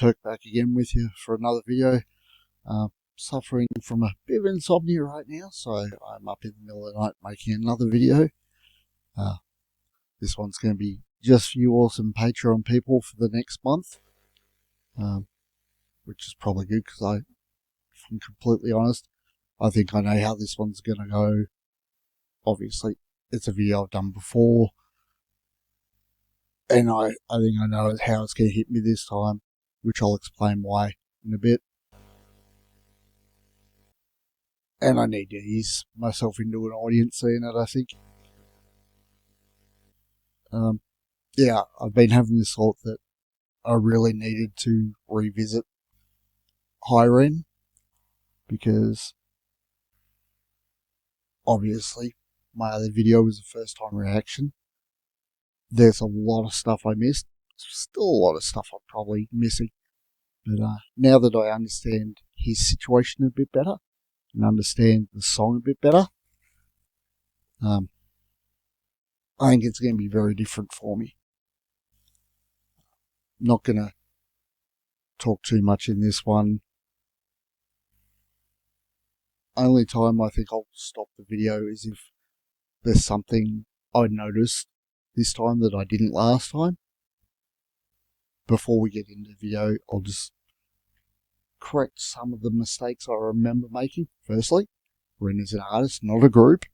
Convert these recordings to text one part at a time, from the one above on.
Undertook back again with you for another video. Suffering from a bit of insomnia right now, so I'm up in the middle of the night making another video. This one's going to be just for you awesome Patreon people for the next month, which is probably good because if I'm completely honest, I think I know how this one's going to go. Obviously, it's a video I've done before, and I think I know how it's going to hit me this time, which I'll explain why in a bit. And I need to ease myself into an audience seeing it, I think. Yeah, I've been having this thought that I really needed to revisit Hi Ren, because obviously my other video was a first time reaction. There's a lot of stuff I missed. Still a lot of stuff I'm probably missing. But now that I understand his situation a bit better and understand the song a bit better, I think it's going to be very different for me. Not going to talk too much in this one. Only time I think I'll stop the video is if there's something I noticed this time that I didn't last time. Before we get into the video, I'll just correct some of the mistakes I remember making. Firstly, Ren is an artist, not a group.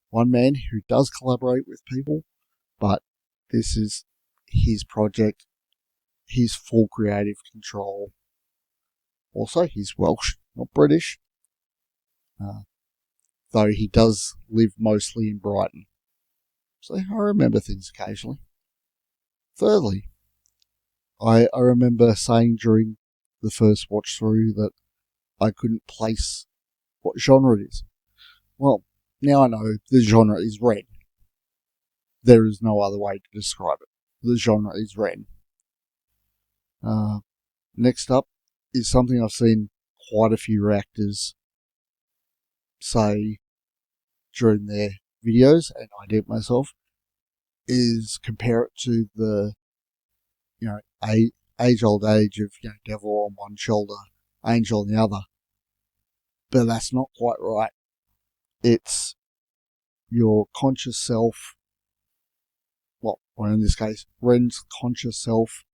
One man who does collaborate with people, but this is his project, his full creative control. Also, he's Welsh, not British, though he does live mostly in Brighton. So I remember things occasionally. Thirdly, I remember saying during the first watch through that I couldn't place what genre it is. Well, now I know the genre is Ren. There is no other way to describe it. The genre is Ren. Next up is something I've seen quite a few reactors say during their videos, and I did myself, is compare it to the, age-old age of, devil on one shoulder, angel on the other. But that's not quite right. It's your conscious self, or in this case, Ren's conscious self,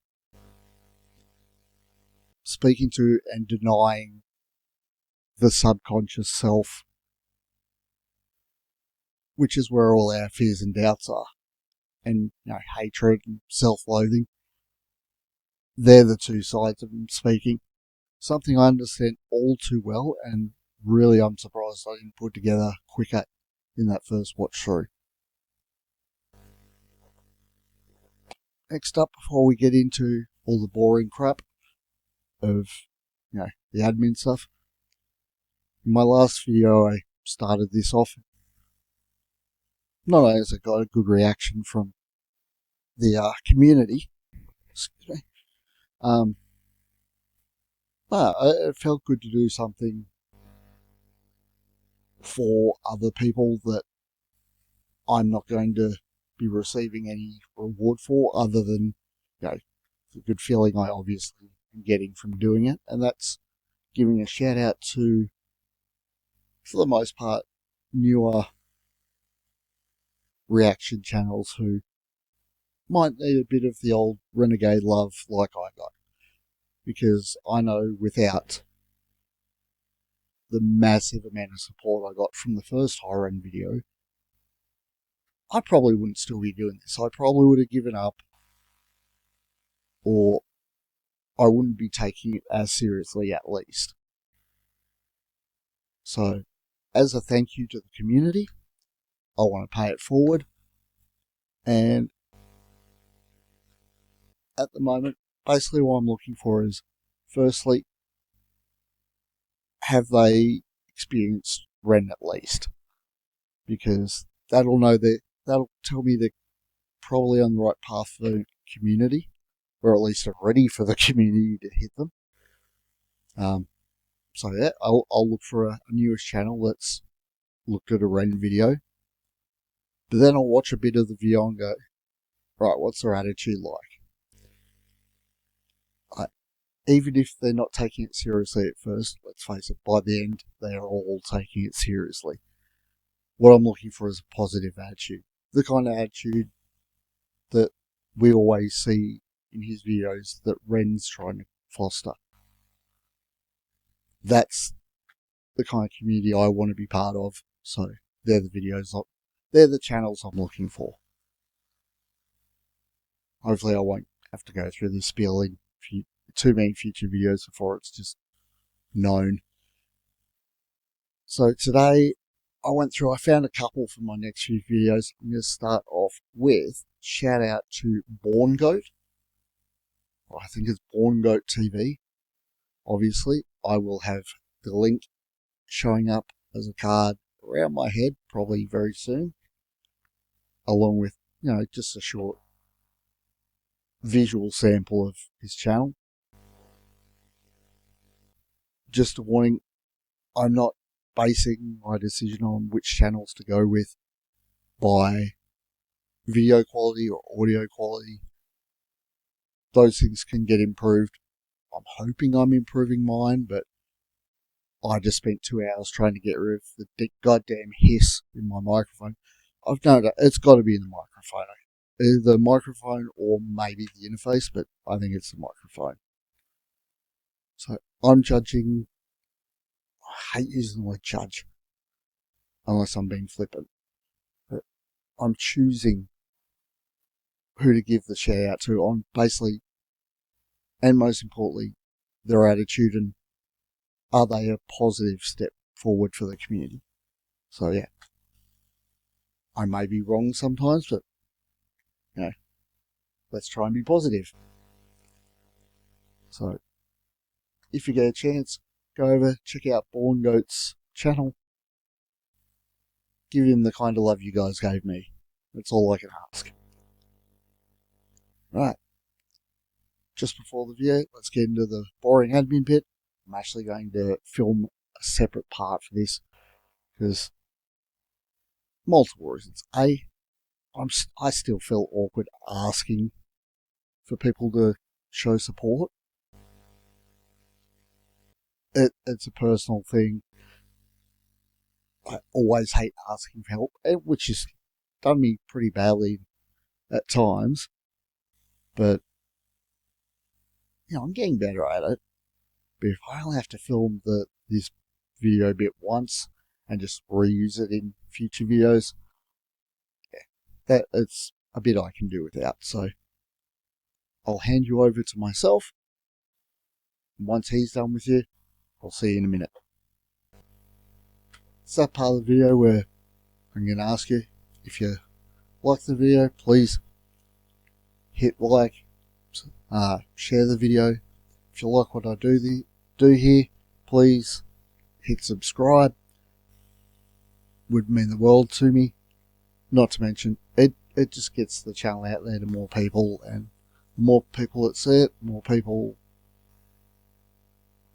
speaking to and denying the subconscious self, which is where all our fears and doubts are, and hatred and self-loathing. They're the two sides of him speaking. Something I understand all too well, and really I'm surprised I didn't put together quicker in that first watch through. Next up, before we get into all the boring crap of, the admin stuff, in my last video I started this off. Not only has it got a good reaction from the community, but it felt good to do something for other people that I'm not going to be receiving any reward for, other than the good feeling I obviously am getting from doing it. And that's giving a shout out to, for the most part, newer reaction channels who might need a bit of the old renegade love like I got. Because I know without the massive amount of support I got from the first Hi Ren video, I probably wouldn't still be doing this. I probably would have given up, or I wouldn't be taking it as seriously at least. So, as a thank you to the community, I want to pay it forward. And at the moment, basically what I'm looking for is, firstly, have they experienced Ren at least? Because that'll tell me they're probably on the right path for the community, or at least are ready for the community to hit them. So yeah, I'll look for a newest channel that's looked at a Ren video, but then I'll watch a bit of the video and go, right, what's their attitude like? Even if they're not taking it seriously at first, let's face it, by the end, they are all taking it seriously. What I'm looking for is a positive attitude. The kind of attitude that we always see in his videos that Ren's trying to foster. That's the kind of community I want to be part of. So they're the channels I'm looking for. Hopefully I won't have to go through the spiel in too many future videos before it's just known. So today I found a couple for my next few videos. I'm going to start off with shout out to Born Goat. I think it's Born Goat TV. Obviously, I will have the link showing up as a card around my head probably very soon, along with, just a short visual sample of his channel. Just a warning, I'm not basing my decision on which channels to go with by video quality or audio quality. Those things can get improved. I'm hoping I'm improving mine, but I just spent 2 hours trying to get rid of the goddamn hiss in my microphone. I've known that it's got to be in the microphone. Either the microphone or maybe the interface, but I think it's the microphone. So I'm judging. I hate using the word judge unless I'm being flippant. But I'm choosing who to give the shout out to on basically, and most importantly, their attitude and are they a positive step forward for the community. So yeah, I may be wrong sometimes, but let's try and be positive. So if you get a chance, go over, check out Born Goat's channel. Give him the kind of love you guys gave me. That's all I can ask. Right. Just before the video, let's get into the boring admin bit. I'm actually going to film a separate part for this because multiple reasons. A, I still feel awkward asking for people to show support. It's a personal thing. I always hate asking for help, which has done me pretty badly at times. But, I'm getting better at it. But if I only have to film this video bit once and just reuse it in future videos, that it's a bit I can do without. So I'll hand you over to myself. And once he's done with you, I'll see you in a minute. It's that part of the video where I'm going to ask you, if you like the video, please hit like, share the video. If you like what I do here, please hit subscribe. Would mean the world to me. Not to mention, it just gets the channel out there to more people, and the more people that see it, the more people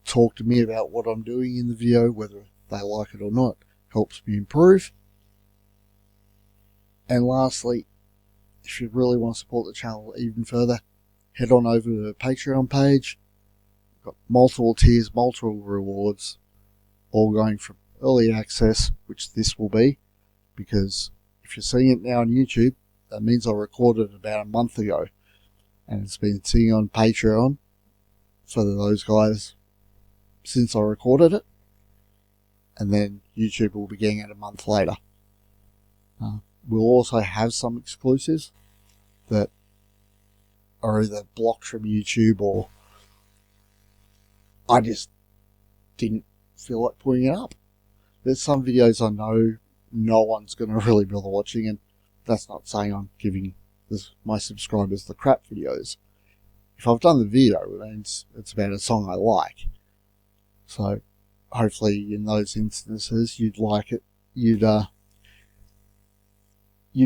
talk to me about what I'm doing in the video, whether they like it or not, helps me improve. And lastly, if you really want to support the channel even further, head on over to the Patreon page. We've got multiple tiers, multiple rewards, all going from early access, which this will be, because if you're seeing it now on YouTube, that means I recorded it about a month ago, and it's been sitting on Patreon for those guys since I recorded it, and then YouTube will be getting it a month later. We'll also have some exclusives that are either blocked from YouTube or I just didn't feel like putting it up. There's some videos I know no one's going to really bother watching, and that's not saying I'm giving my subscribers the crap videos. If I've done the video, then it's about a song I like. So hopefully in those instances you'd like it. You'd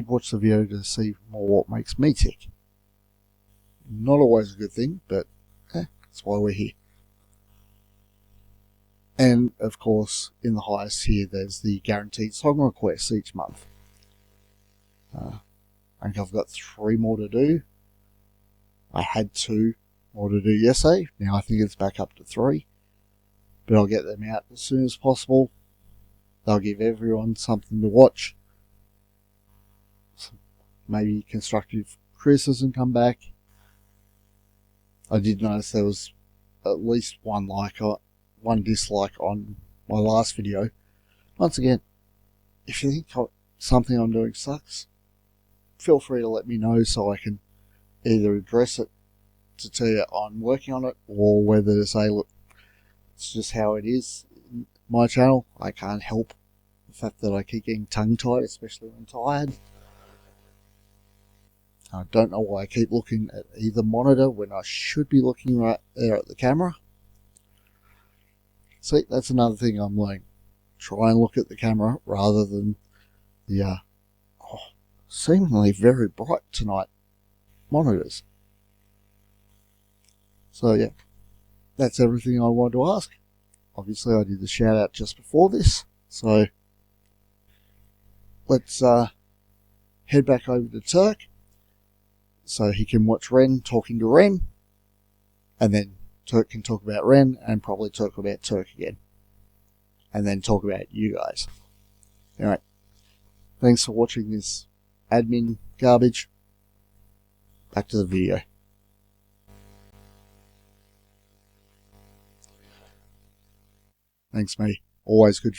watch the video to see more what makes me tick. Not always a good thing, but that's why we're here. And of course, in the highest tier, there's the guaranteed song requests each month. I think I've got 3 more to do. I had 2 more to do yesterday. Now I think it's back up to 3. But I'll get them out as soon as possible. They'll give everyone something to watch. Maybe constructive criticism come back. I did notice there was at least one dislike on my last video. Once again, if you think something I'm doing sucks, feel free to let me know so I can either address it to tell you I'm working on it, or whether to say, look, it's just how it is in my channel. I can't help the fact that I keep getting tongue-tied, especially when tired. I don't know why I keep looking at either monitor when I should be looking right there at the camera. See, that's another thing I'm learning. Try and look at the camera rather than the seemingly very bright tonight monitors. So yeah, that's everything I wanted to ask. Obviously I did the shout out just before this, so let's head back over to Turk so he can watch Ren talking to Ren, and then Turk can talk about Ren and probably talk about Turk again, and then talk about you guys. Alright, thanks for watching this admin garbage. Back to the video. Thanks, mate. Always good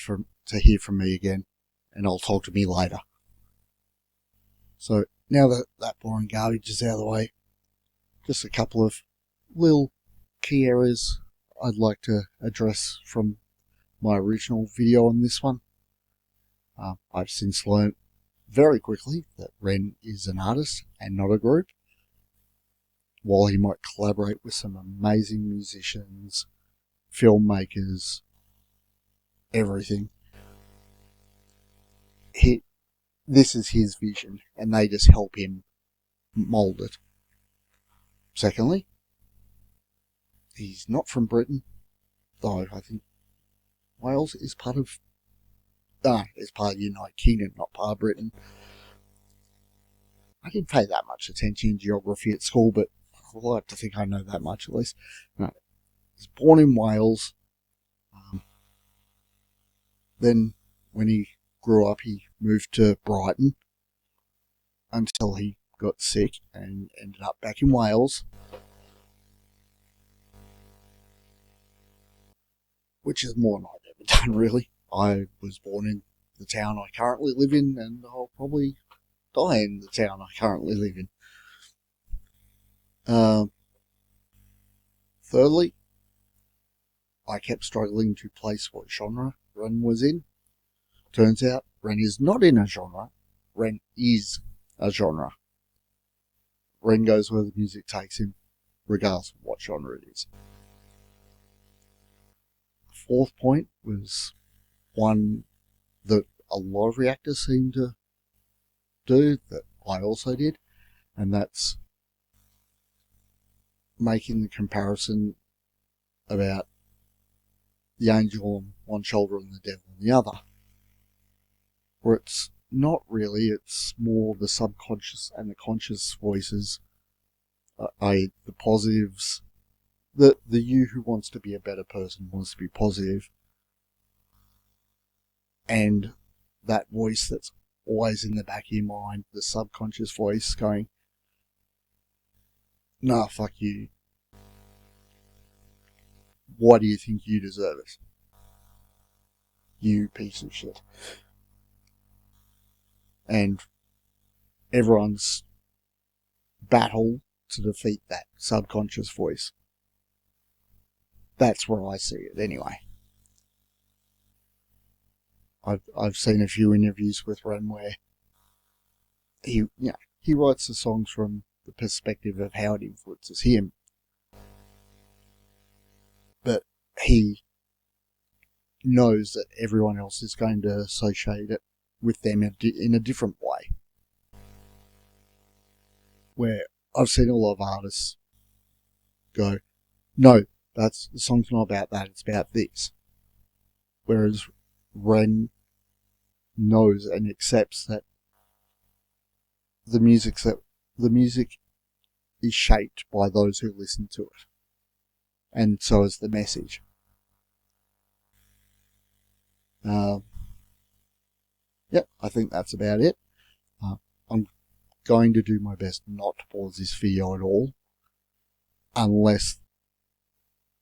to hear from me again, and I'll talk to me later. So, now that that boring garbage is out of the way, just a couple of little key areas I'd like to address from my original video on this one. I've since learned very quickly that Ren is an artist and not a group. While he might collaborate with some amazing musicians, filmmakers, everything, this is his vision, and they just help him mould it. Secondly, he's not from Britain, though I think Wales is part of the United Kingdom, not part of Britain. I didn't pay that much attention in geography at school, but I like to think I know that much at least. No, he's born in Wales. Then when he grew up, he moved to Brighton until he got sick and ended up back in Wales, which is more than I've ever done, really. I was born in the town I currently live in, and I'll probably die in the town I currently live in. Thirdly, I kept struggling to place what genre Ren was in. Turns out Ren is not in a genre. Ren is a genre. Ren goes where the music takes him, regardless of what genre it is. The fourth point was one that a lot of reactors seem to do, that I also did, and that's making the comparison about the angel on one shoulder and the devil on the other, where it's not really, it's more the subconscious and the conscious voices, the positives, the you who wants to be a better person, wants to be positive, and that voice that's always in the back of your mind, the subconscious voice going, nah, fuck you. Why do you think you deserve it? You piece of shit. And everyone's battle to defeat that subconscious voice. That's where I see it anyway. I've seen a few interviews with Ren where he writes the songs from the perspective of how it influences him, but he knows that everyone else is going to associate it with them in a different way. Where I've seen a lot of artists go, no, the song's not about that, it's about this. Whereas Ren knows and accepts that the music is shaped by those who listen to it. And so is the message. Yep, I think that's about it. I'm going to do my best not to pause this video at all, unless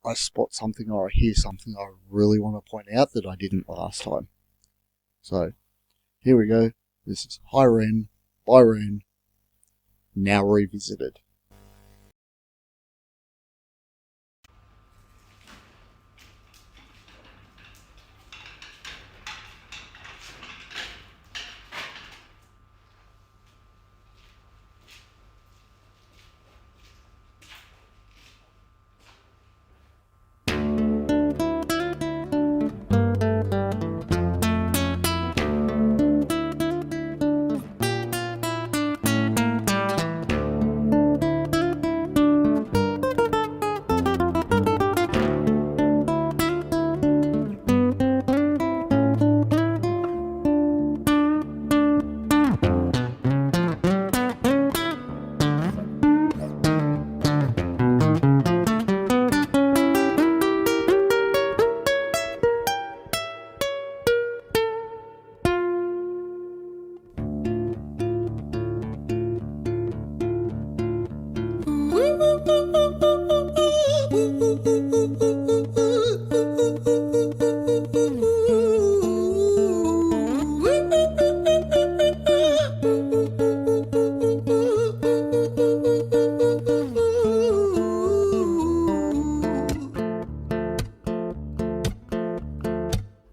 I spot something or I hear something I really want to point out that I didn't last time. So, here we go. This is Hi Ren by Ren, now revisited.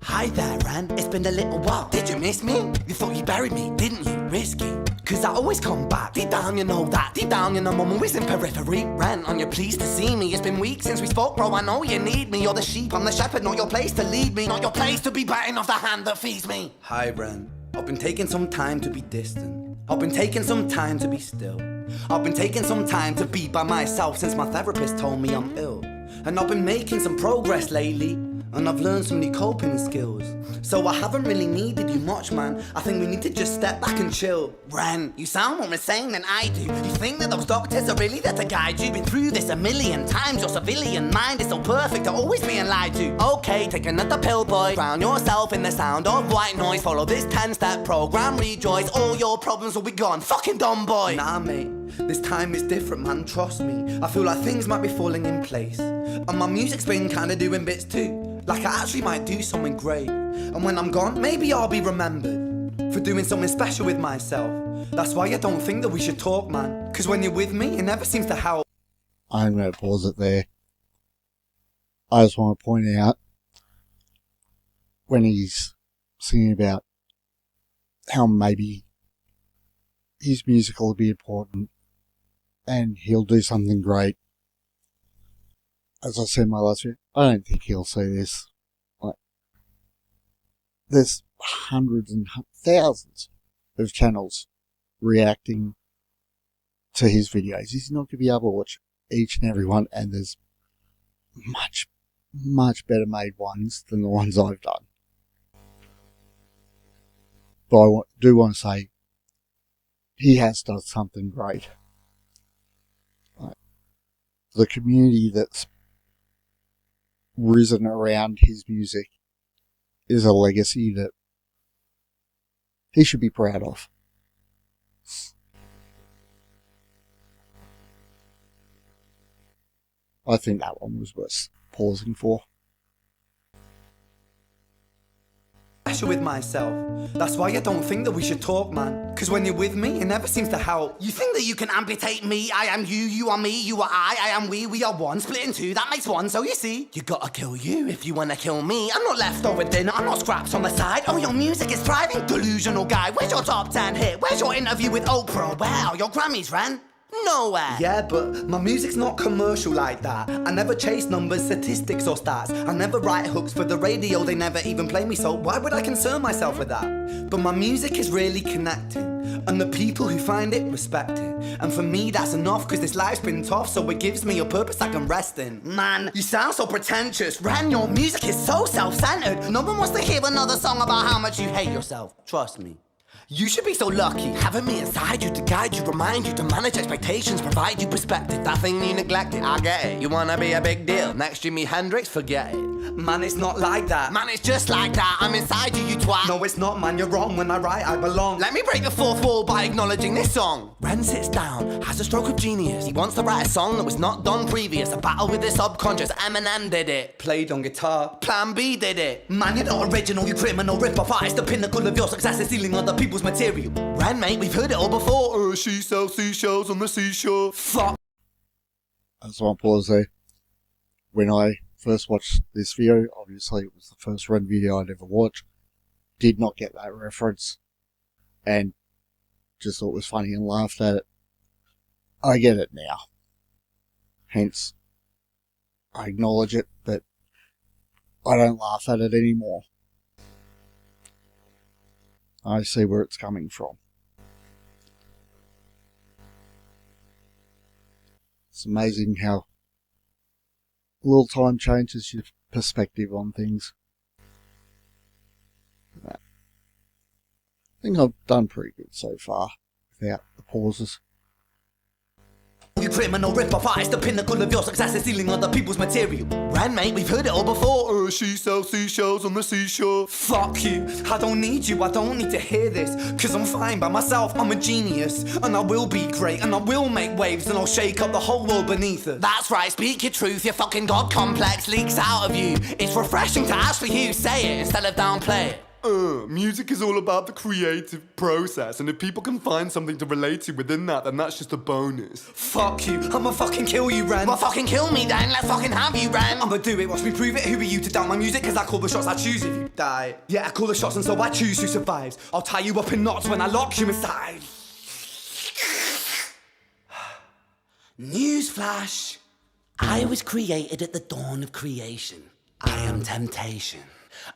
Hi there, Ren. It's been a little while. Did you miss me? You thought you buried me, didn't you? Risky. Cause I always come back. Deep down, you know that. Deep down, you know I'm always in periphery. Ren, are you pleased to see me? It's been weeks since we spoke, bro. I know you need me. You're the sheep, I'm the shepherd. Not your place to lead me. Not your place to be biting off the hand that feeds me. Hi, Ren. I've been taking some time to be distant. I've been taking some time to be still. I've been taking some time to be by myself since my therapist told me I'm ill. And I've been making some progress lately, and I've learned some new coping skills. So I haven't really needed you much, man. I think we need to just step back and chill. Ren, you sound more insane than I do. You think that those doctors are really there to guide you? Been through this a million times. Your civilian mind is so perfect at always being lied to. Okay, take another pill, boy. Drown yourself in the sound of white noise. Follow this 10-step program, rejoice. All your problems will be gone. Fucking dumb boy. Nah, mate. This time is different, man. Trust me. I feel like things might be falling in place. And my music's been kinda doing bits too. Like I actually might do something great. And when I'm gone, maybe I'll be remembered for doing something special with myself. That's why I don't think that we should talk, man. Cause when you're with me, it never seems to help. I'm going to pause it there. I just want to point out when he's singing about how maybe his music will be important and he'll do something great. As I said in my last video, I don't think he'll see this. Like, there's hundreds and thousands of channels reacting to his videos. He's not going to be able to watch each and every one, and there's much, much better made ones than the ones I've done. But I do want to say, he has done something great. Like, the community that's risen around his music is a legacy that he should be proud of. I think that one was worth pausing for. Special with myself. That's why I don't think that we should talk, man. Cause when you're with me, it never seems to help. You think that you can amputate me? I am you, you are me, you are I am we are one. Split in two, that makes one. So you see, you gotta kill you if you wanna kill me. I'm not leftover dinner, I'm not scraps on the side. Oh, your music is thriving, delusional guy. Where's your top 10 hit? Where's your interview with Oprah? Where are your Grammys, Ren? Nowhere. Yeah, but my music's not commercial like that. I never chase numbers, statistics or stats. I never write hooks for the radio, they never even play me, so why would I concern myself with that? But my music is really connecting, and the people who find it respect it. And for me that's enough, cause this life's been tough, so it gives me a purpose I can rest in. Man, you sound so pretentious. Ren, your music is so self-centered. No one wants to hear another song about how much you hate yourself. Trust me. You should be so lucky, having me inside you to guide you, remind you to manage expectations, provide you perspective. That thing you neglected, I get it. You wanna be a big deal, next Jimi Hendrix, forget it. Man, it's not like that. Man, it's just like that, I'm inside you, you twat. No, it's not, man, you're wrong. When I write, I belong. Let me break the fourth wall by acknowledging this song. Ren sits down, has a stroke of genius. He wants to write a song that was not done previous. A battle with his subconscious, Eminem did it. Played on guitar. Plan B did it. Man, you're not original, you criminal rip-off artist. The pinnacle of your success is stealing other people's material. Ren, mate, we've heard it all before. She sells seashells on the seashore. Fuck. I just want to pause there. When I first watched this video, obviously it was the first Ren video I'd ever watched, did not get that reference, and just thought it was funny and laughed at it. I get it now. Hence, I acknowledge it, but I don't laugh at it anymore. I see where it's coming from. It's amazing how a little time changes your perspective on things. I think I've done pretty good so far without the pauses. You criminal rip-off artist, the pinnacle of your success is stealing other people's material. Ren, mate, we've heard it all before. She sells seashells on the seashore. Fuck you, I don't need you, I don't need to hear this. Cause I'm fine by myself, I'm a genius. And I will be great, and I will make waves, and I'll shake up the whole world beneath us. That's right, speak your truth, your fucking god complex leaks out of you. It's refreshing to actually hear you say it instead of downplay it. Music is all about the creative process, and if people can find something to relate to within that, then that's just a bonus. Fuck you, I'ma fucking kill you, Ren. Well, fucking kill me then, let's fucking have you, Ren. I'ma do it, watch me prove it. Who are you to doubt my music? Cause I call the shots, I choose if you die. Yeah, I call the shots and so I choose who survives. I'll tie you up in knots when I lock you inside. Newsflash. I was created at the dawn of creation. I am temptation.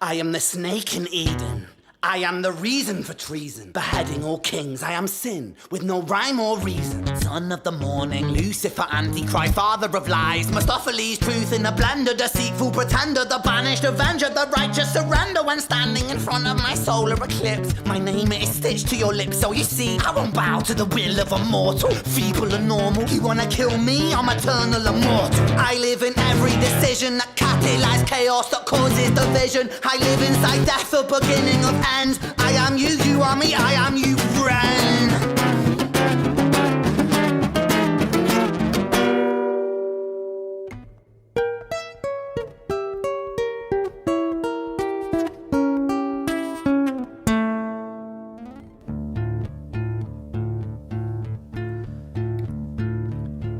I am the snake in Eden. I am the reason for treason. Beheading all kings, I am sin, with no rhyme or reason. Son of the morning, Lucifer, Antichrist, father of lies. Mustopheles, truth in a blender, deceitful pretender, the banished avenger, the righteous surrender when standing in front of my solar eclipse. My name is stitched to your lips, so you see, I won't bow to the will of a mortal. Feeble and normal, you wanna kill me? I'm eternal immortal. I live in every decision that catalyzes chaos, that causes division. I live inside death, the beginning of end. I am you, you are me, I am you, Ren.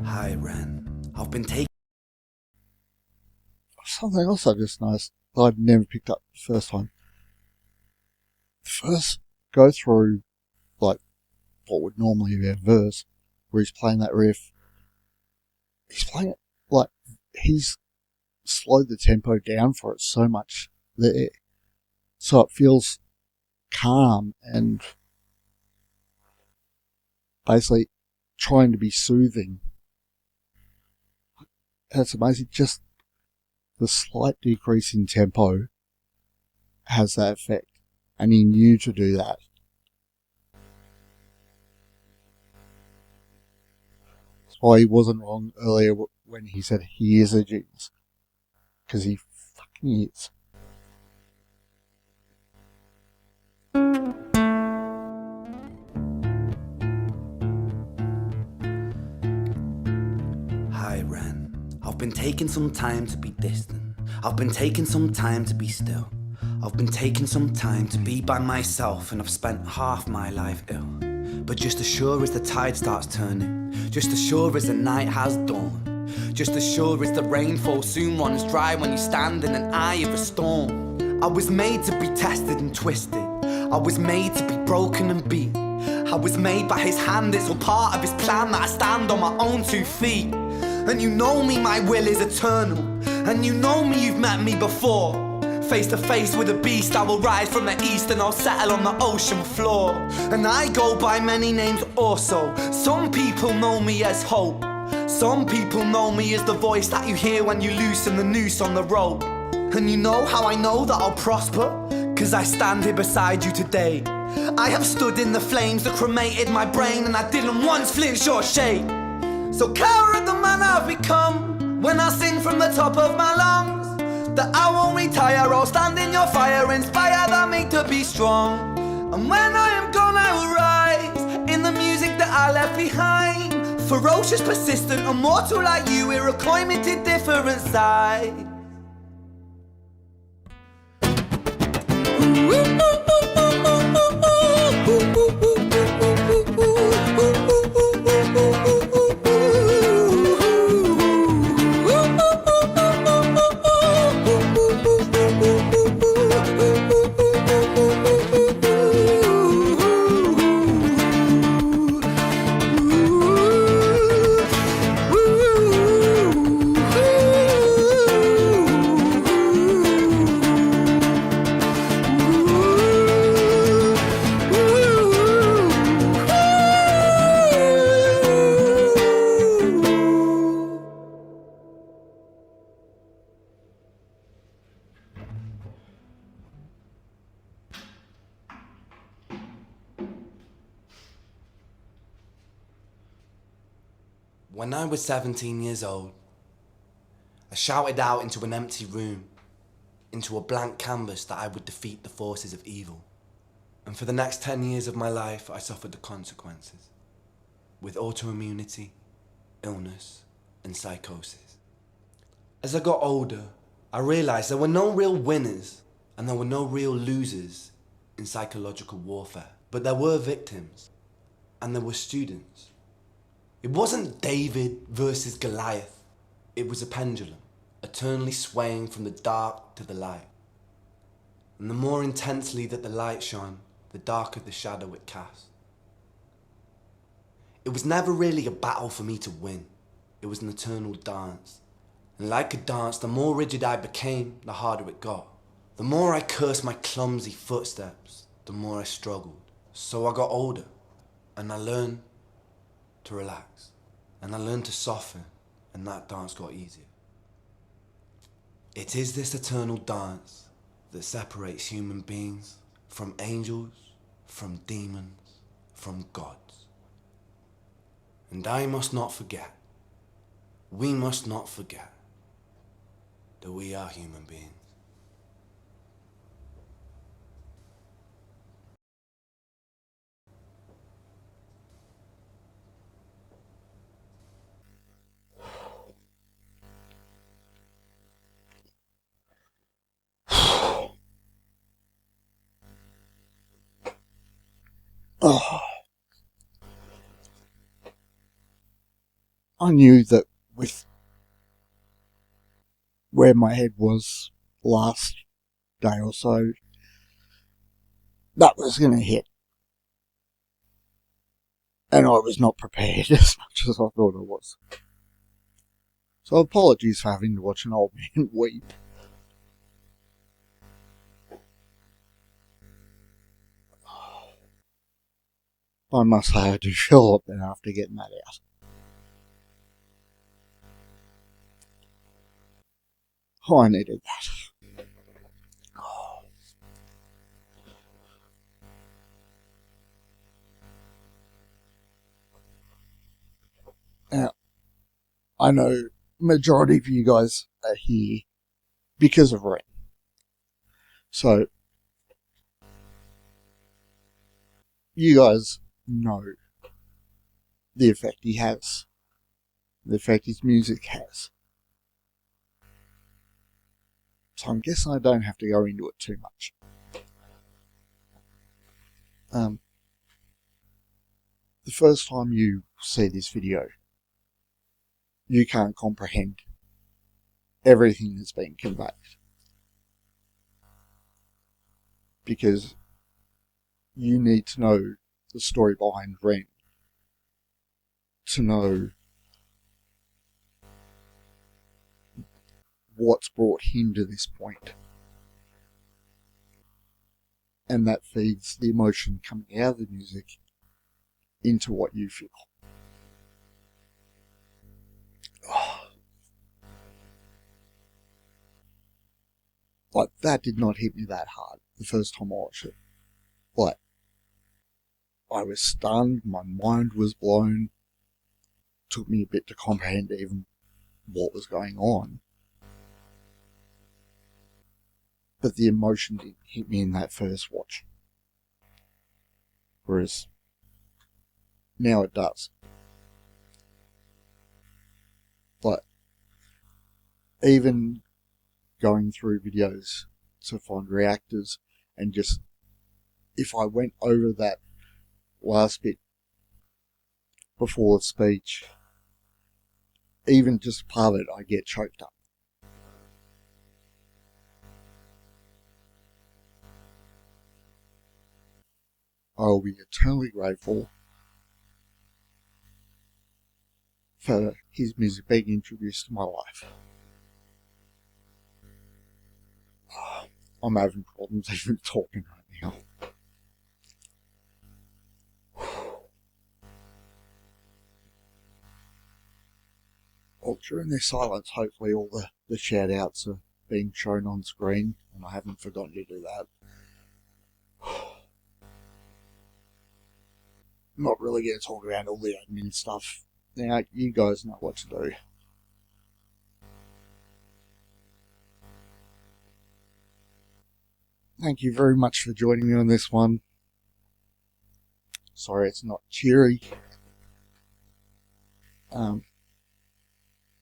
Hi, Ren. I've been taking Something else I just noticed that I'd never picked up the first time. First go through like what would normally be a verse where he's playing that riff. He's playing it like he's slowed the tempo down for it so much that so it feels calm and basically trying to be soothing. That's amazing. Just the slight decrease in tempo has that effect. And he knew to do that. That's why he wasn't wrong earlier when he said he is a genius. Because he fucking is. Hi, Ren. I've been taking some time to be distant. I've been taking some time to be still. I've been taking some time to be by myself, and I've spent half my life ill. But just as sure as the tide starts turning, just as sure as the night has dawned, just as sure as the rainfall soon runs dry when you stand in an eye of a storm. I was made to be tested and twisted. I was made to be broken and beat. I was made by his hand, it's all part of his plan that I stand on my own 2 feet. And you know me, my will is eternal. And you know me, you've met me before. Face to face with a beast, I will rise from the east and I'll settle on the ocean floor. And I go by many names also. Some people know me as hope. Some people know me as the voice that you hear when you loosen the noose on the rope. And you know how I know that I'll prosper? Cause I stand here beside you today. I have stood in the flames that cremated my brain, and I didn't once flinch or shake. So coward the man I've become, when I sing from the top of my lungs, that I won't retire, I'll stand in your fire, inspired by me to be strong. And when I am gone I will rise, in the music that I left behind. Ferocious, persistent, immortal like you, we're a climate-ed different side. When I was 17 years old, I shouted out into an empty room, into a blank canvas, that I would defeat the forces of evil. And for the next 10 years of my life, I suffered the consequences, with autoimmunity, illness, and psychosis. As I got older, I realized there were no real winners and there were no real losers in psychological warfare, but there were victims and there were students. It wasn't David versus Goliath. It was a pendulum, eternally swaying from the dark to the light. And the more intensely that the light shone, the darker the shadow it cast. It was never really a battle for me to win. It was an eternal dance. And like a dance, the more rigid I became, the harder it got. The more I cursed my clumsy footsteps, the more I struggled. So I got older, and I learned to relax, and I learned to soften, and that dance got easier. It is this eternal dance that separates human beings from angels, from demons, from gods. And I must not forget, we must not forget, that we are human beings. Oh, I knew that with where my head was last day or so, that was going to hit. And I was not prepared as much as I thought I was. So apologies for having to watch an old man weep. I must say I do feel a lot better after getting that out. Oh, I needed that. Now, I know majority of you guys are here because of Ren. So, you guys know the effect he has, the effect his music has. So I'm guessing I don't have to go into it too much. The first time you see this video, you can't comprehend everything that's been conveyed. Because you need to know the story behind Ren to know what's brought him to this point. And that feeds the emotion coming out of the music into what you feel. Like, that did not hit me that hard the first time I watched it. Like, I was stunned, my mind was blown. Took me a bit to comprehend even what was going on. But the emotion didn't hit me in that first watch. Whereas now it does. But even going through videos to find reactors, and just if I went over that last bit before the speech, even just part of it, I get choked up. I will be eternally grateful for his music being introduced to my life. I'm having problems even talking right now. Well, during this silence, hopefully all the shout outs are being shown on screen, and I haven't forgotten to do that. I'm not really going to talk about all the admin stuff. Now, you guys know what to do. Thank you very much for joining me on this one. Sorry it's not cheery.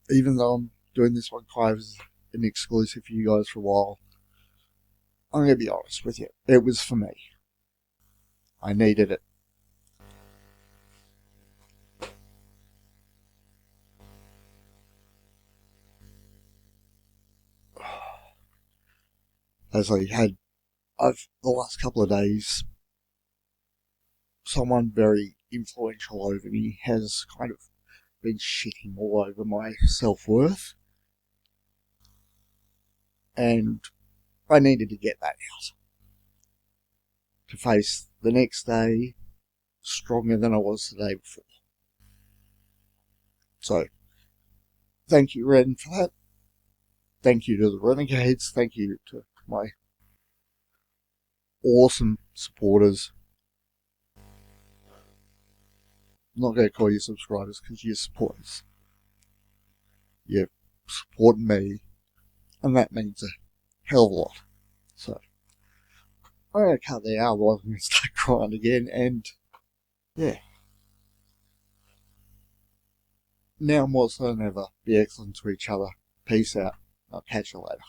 Even though I'm doing this one kind of as an exclusive for you guys for a while, I'm going to be honest with you. It was for me. I needed it. As the last couple of days, someone very influential over me has kind of been shitting all over my self-worth. And I needed to get that out. To face the next day stronger than I was the day before. So, thank you, Ren, for that. Thank you to the Renegades. Thank you to my awesome supporters. I'm not going to call you subscribers because you're supporters. You're supporting me, and that means a hell of a lot. So, I'm going to cut that out while I'm going to start crying again, and yeah. Now more so than ever, be excellent to each other. Peace out. I'll catch you later.